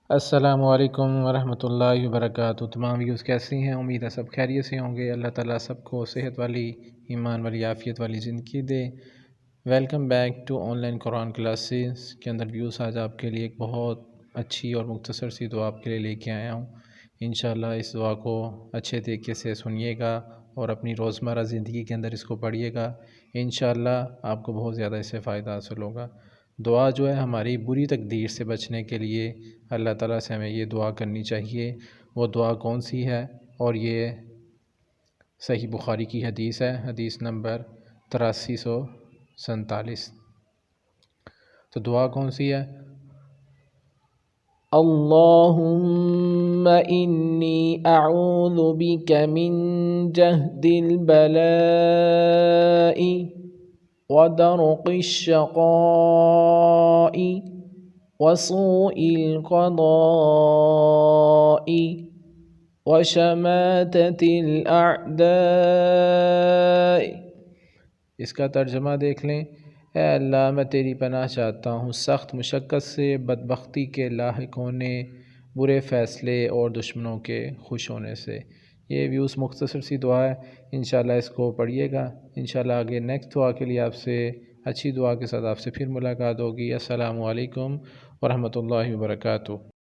السلام علیکم ورحمۃ اللہ وبرکاتہ۔ تمام ویوز کیسی ہیں؟ امید ہے سب خیریت سے ہوں گے۔ اللہ تعالیٰ سب کو صحت والی، ایمان والی، عافیت والی زندگی دے۔ Welcome back to online قرآن کلاسز کے اندر ویوز آج آپ کے لیے ایک بہت اچھی اور مختصر سی دعا آپ کے لیے لے کے آیا ہوں۔ انشاءاللہ اس دعا کو اچھے طریقے سے سنیے گا اور اپنی روزمرہ زندگی کے اندر اس کو پڑھیے گا۔ انشاءاللہ آپ کو بہت زیادہ اس سے فائدہ حاصل ہوگا۔ دعا جو ہے ہماری بری تقدیر سے بچنے کے لیے اللہ تعالیٰ سے ہمیں یہ دعا کرنی چاہیے۔ وہ دعا کون سی ہے؟ اور یہ صحیح بخاری کی حدیث ہے، حدیث نمبر 8347۔ تو دعا کون سی ہے؟ اللہم انی اعوذ بک من جہد البلاء ودرق الشقاء وسوء القضاء وشماتة الأعداء۔ اس کا ترجمہ دیکھ لیں۔ اے اللہ، میں تیری پناہ چاہتا ہوں سخت مشقت سے، بدبختی کے لاحق ہونے، برے فیصلے اور دشمنوں کے خوش ہونے سے۔ یہ ویوز مختصر سی دعا ہے، انشاءاللہ اس کو پڑھیے گا۔ انشاءاللہ آگے نیکسٹ دعا کے لیے آپ سے، اچھی دعا کے ساتھ آپ سے پھر ملاقات ہوگی۔ السلام علیکم ورحمۃ اللہ وبرکاتہ۔